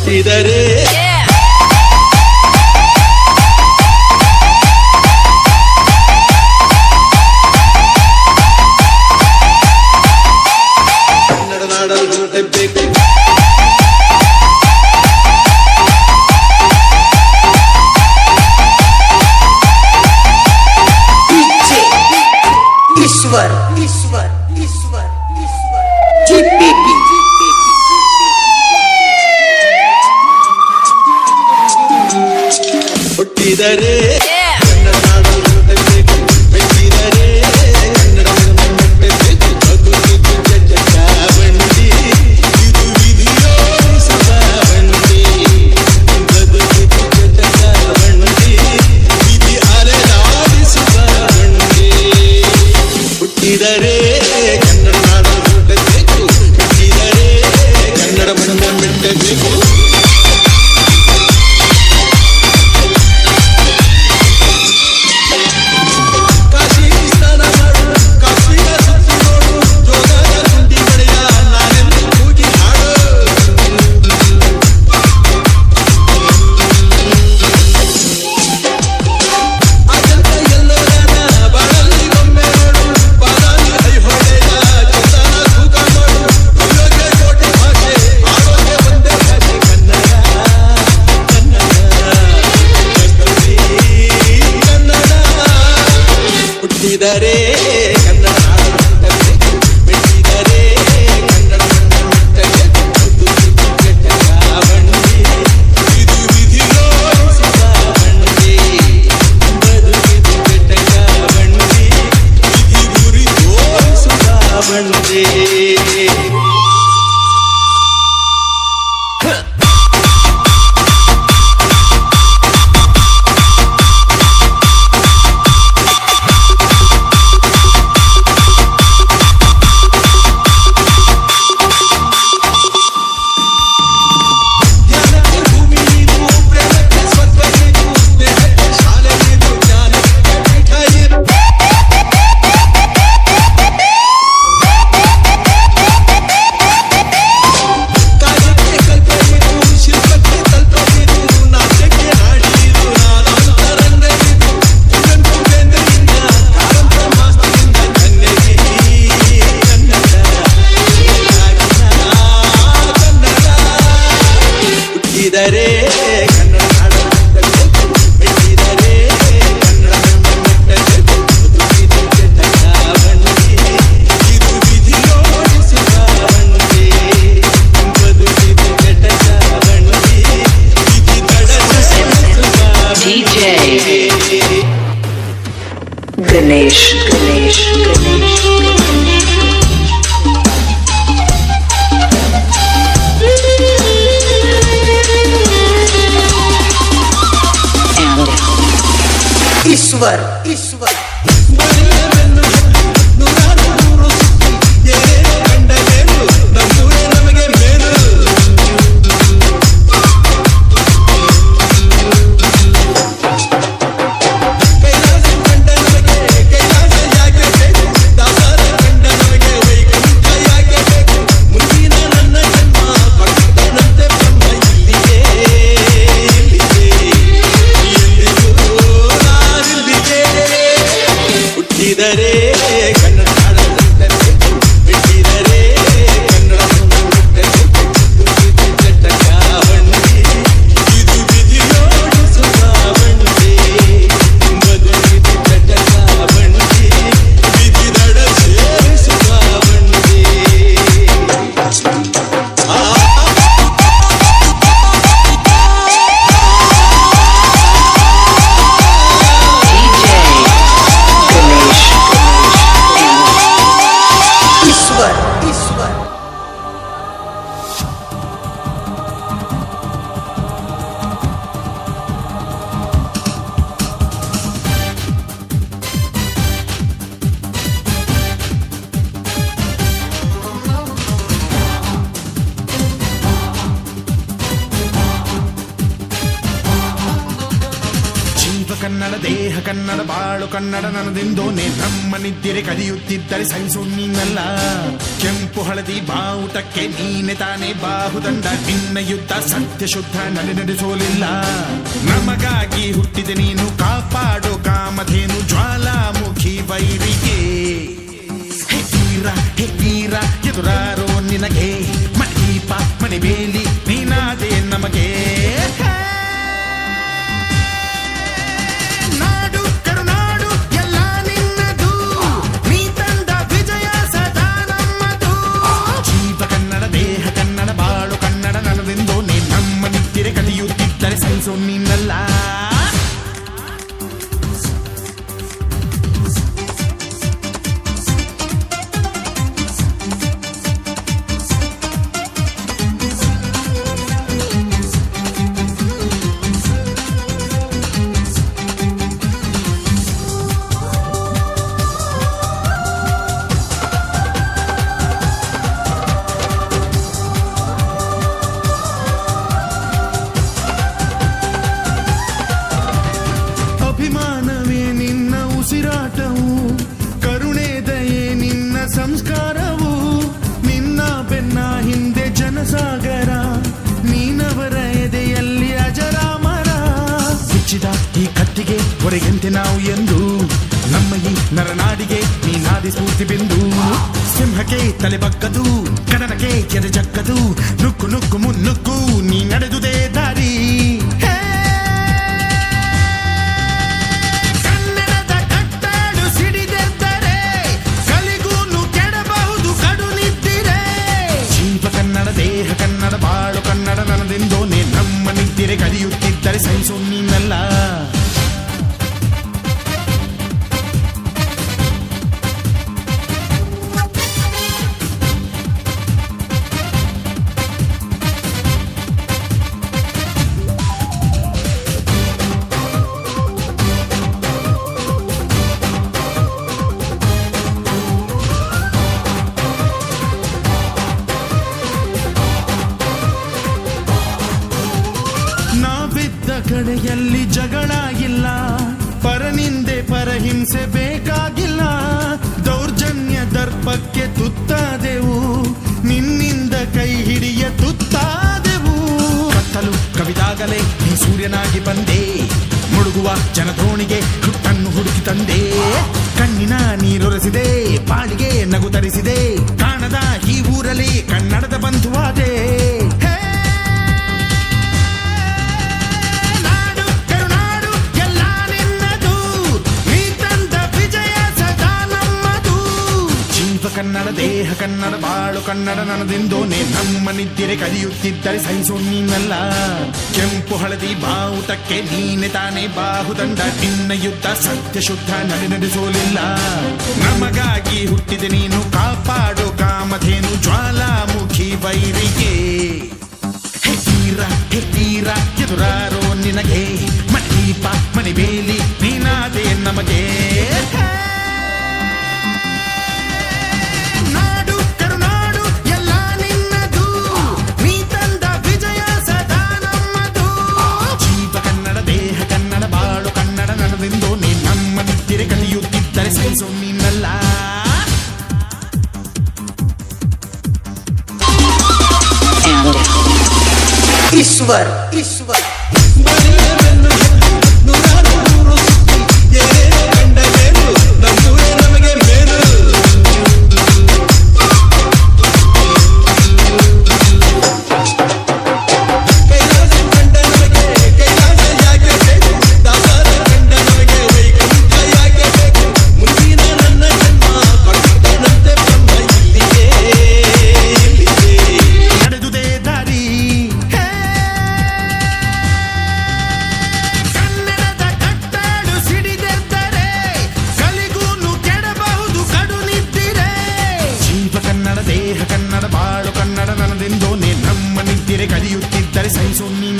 ಹುಟ್ಟಿದರೆ ಕನ್ನಡ ನಾಡಲು ಹುಟ್ಟಬೇಕು. ईश्वर ईश्वर ईश्वर ईश्वर जीपीपी ಹುಟ್ಟಿದರೆ ಕನ್ನಡ ನಾಡಲು ಹುಟ್ಟಬೇಕು. ಬೆಟ್ಟಿದರೆ ಕನ್ನಡವನ್ನು ಮೆಟ್ಟಬೇಕು. ಬದುಕಿದು ಜಟಕ ಬಂಡಿ, ಇದು ವಿಧಿಯೋಡಿಸುವ ಬಂಡಿ. ಬದುಕಿದು ಜಟಕ ಬಂಡಿ, ವಿಧಿ ಅಲೆದಾಡಿಸುವ ಬಂಡಿ. ಹುಟ್ಟಿದರೆ ಕನ್ನಡ ನಾಡಲು ಹುಟ್ಟಬೇಕು. ಹುಟ್ಟಿದರೆ ಕನ್ನಡವನ್ನು ಮೆಟ್ಟಬೇಕು. ಹುಟ್ಟಿದರೆ ಕನ್ನಡ ಹುಟ್ಟಬೇಕು. ಬೆಟ್ಟಿದರೆ ಕನ್ನಡವನ್ನು ಮೆಟ್ಟಬೇಕು. ಬದುಕಿದು ಜಟಕ ಬಂಡಿ, ಇದು ವಿಧಿಯೋಡಿಸುವ ಬಂಡಿ. ಬದುಕಿದು ಜಟಕ ಬಂಡಿ, ವಿಧಿ ಗುರಿ ತೋರಿಸುವ ಬಂಡಿ. ಹುಟ್ಟಿದರೆ ಕನ್ನಡ ನಾಡಲು ಹುಟ್ಟಬೇಕು. ಬೆಟ್ಟಿದರೆ ಕನ್ನಡವನ್ನು ಮೆಟ್ಟಬೇಕು. ಬದುಕಿದು ಜಟಕ ಬಂಡಿ, ಇದು ವಿಧಿಯೋಡಿಸುವ ಬಂಡಿ. ಬದುಕಿದು ಜಟಕ ಬಂಡಿ, ವಿಧಿ ತಡದಿಸುವ DJ Ganesh Ganesh Ganesh ईश्वर ईश्वर ನೂರಾರು ಊರು ಸುತ್ತಿ ಏನೇನೋ ಕಂಡ ಮೇಲು, ನಮ್ಮೂರೇ ನಮಗೆ ಮೇಲು. ಕೈಲಾಸ ಕಂಡ ನಮಗೆ ಕೈಲಾಸ ಯಾಕೆ ಬೇಕು? ದಾಸರ ಕಂಡ ನಮಗೆ ವೈಕುಂಠ ಯಾಕೆ ಬೇಕು? ಮುಂದಿನ ನನ್ನ ಜನ್ಮ ಭಕ್ತನಂತೆ ಬ್ರಹ್ಮ ಇಲ್ಲಿಗೆ ಇಲ್ಲಿಗೆ ಎಂದಿಗೂ ನಾನಿಲ್ಲಿಗೆ. ಕನ್ನಡ ದೇಹ ಕನ್ನಡ ಬಾಳು ಕನ್ನಡ ನನದಿಂದೋನೆ ನಮ್ಮ ನಿದ್ದಿರೆ ಕದಿಯುತ್ತಿದ್ದರೆ ಸಹಿಸು ನೀನಲ್ಲ. ಕೆಂಪು ಹಳದಿ ಬಾವುಟಕ್ಕೆ ನೀನೆ ತಾನೇ ಬಾಹುದಂಡ, ನಿನ್ನ ಯುದ್ಧ ಸತ್ಯ ಶುದ್ಧ ನಡೆಸೋಲಿಲ್ಲ. ನಮಗಾಗಿ ಹುಟ್ಟಿದೆ ನೀನು ಕಾಪಾಡೋ ಕಾಮಧೇನು ಜ್ವಾಲಾಮುಖಿ ವೈರಿಗೆ. ಹೇ ತೀರ ಎದುರಾರೋ ನಿನಗೆ ಮಣೀಪ ಮಣಿಬೇಲಿ ನೀನಾದೆ ನಮಗೆ. ನಾಡು ಕರುನಾಡು ಎಲ್ಲ ನಿನ್ನದು, ನೀ ತಂದ ವಿಜಯ ಸದಾ ನಮ್ಮದು. ಜೀವ ಕನ್ನಡ ದೇಹ ಕನ್ನಡ ಬಾಳು ಕನ್ನಡ ನನದೆಂದು ನೀ ನಮ್ಮ ನಿತ್ತಿರೆ ಕಲಿಯುತ್ತಿದ್ದರೆ ಸಹಿಸೋ ನೀನಲ್ಲ. ಅಭಿಮಾನವೇ ನಿನ್ನ ಉಸಿರಾಟವು, ಕರುಣೆ ದಯೆ ನಿನ್ನ ಸಂಸ್ಕಾರವು. ನಿನ್ನ ಬೆನ್ನ ಹಿಂದೆ ಜನಸಾಗರ, ನೀನವರ ಎದೆಯಲ್ಲಿ ಅಜರಾಮರ. ಬಿಚ್ಚಿದ ಈ ಕತ್ತಿಗೆ ಹೊರೆಯಂತೆ ನಾವು ಎಂದು, ನಮ್ಮ ಈ ನರನಾಡಿಗೆ ನೀನಾದಿ ಸ್ಫೂರ್ತಿ ಬಿಂದು. ಸಿಂಹಕ್ಕೆ ತಲೆ ಬಗ್ಗದು, ಕಡನಕ್ಕೆ ಎದೆ ಜಕ್ಕದು, ನುಕ್ಕು ನುಕ್ಕು ಮುನ್ನುಕ್ಕು ನೀ ನಡೆದುದೇ ದಾರಿ. ದೇಹ ಕನ್ನಡ ಬಾಳು ಕನ್ನಡ ನನದೆಂದೋನೆ ನಮ್ಮ ನಿದ್ದಿರೆ ಕಲಿಯುತ್ತಿದ್ದರೆ ಸಹಿಸು ನೀನಲ್ಲ. ಕಡೆಯಲ್ಲಿ ಜಗಳ ಇಲ್ಲ, ಪರನಿಂದೆ ಪರಹಿಂಸೆ ಬೇಕಾಗಿಲ್ಲ. ದೌರ್ಜನ್ಯ ದರ್ಪಕ್ಕೆ ತುತ್ತಾದೆವು, ನಿನ್ನಿಂದ ಕೈ ಹಿಡಿಯ ತುತ್ತಾದೆವು. ಕತ್ತಲು ಕವಿದಾಗಲೇ ನೀ ಸೂರ್ಯನಾಗಿ ಬಂದೆ, ಮುಳುಗುವ ಜನದೋಣಿಗೆ ಹುಟ್ಟನ್ನು ಹುಡುಕಿ ತಂದೆ. ಕಣ್ಣಿನ ನೀರೊರೆಸಿದೆ, ಬಾಳಿಗೆ ನಗು ತರಿಸಿದೆ, ಕಾಣದ ಈ ಊರಲ್ಲಿ ಕನ್ನಡದ ಬಂಧುವಾದೆ. ಕನ್ನಡ ದೇಹ ಕನ್ನಡ ಬಾಳು ಕನ್ನಡ ನನದೆಂದೋನೆ ನಮ್ಮ ನಿದ್ದಿರೆ ಕಲಿಯುತ್ತಿದ್ದರೆ ಸಹಿಸೋ ನೀನಲ್ಲ. ಕೆಂಪು ಹಳದಿ ಬಾವುಟಕ್ಕೆ ನೀನೆ ತಾನೇ ಬಾಹುದಂಡ, ನಿನ್ನ ಯುದ್ಧ ಸತ್ಯ ಶುದ್ಧ ನಡೆಸೋಲಿಲ್ಲ. ನಮಗಾಗಿ ಹುಟ್ಟಿದೆ ನೀನು ಕಾಪಾಡೋ ಕಾಮಧೇನು ಜ್ವಾಲಾಮುಖಿ ವೈರಿಗೆ. ಹೇ ತೀರ ಎದುರಾರೋ ನಿನಗೆ ಮಣೀಪ ಮಣಿಬೇಲಿ ನೀನಾದೆ ನಮಗೆ. ಕಲಿಯುತ್ತಿದ್ದರೆ ಸಹಿಸೋ ನೀನಲ್ಲ. ईश्वर ईश्वर ನೂರಾರು ನೂರು ಸುತ್ತಿ ಏನೇನು ಕಂಡಲೇನು, ನಮ್ಮೂರೇ ನಮಗೆ ಮೇಲು. ಕೈಲಾಸ ಕಂಡ ನಮಗೆ ಕೈಲಾಸ ಯಾಕೆ ಬೇಕು, ದಾಸರ ಕಂಡ ನಮಗೆ ವೈಕುಂಠ ಯಾಕೆ ಬೇಕು. ಮುಂದಿನ ನನ್ನ ಜನ್ಮ ಕೊಟ್ಟನಂತೆ ಬ್ರಹ್ಮ ಇಲ್ಲಿಗೆ ನಡೆದುದೇ ದಾರಿ. ಕನ್ನಡದ ಕಟ್ಟಾಡು ಸಿಡಿದೆದ್ದರೆ ಕಲಿಗೂನು ಕೆಡಬಹುದು ಕಡು ನಿದ್ದಿರೆ. ಜೀವ ಕನ್ನಡ ದೇಹ ಕನ್ನಡ ಬಾಳು ಕನ್ನಡ ನನದೆಂದೋನೆ ನಮ್ಮ ನಿದ್ದಿರೆ ಕಲಿಯುತ್ತಿದ್ದರೆ ಸಹಿಸು ನೀ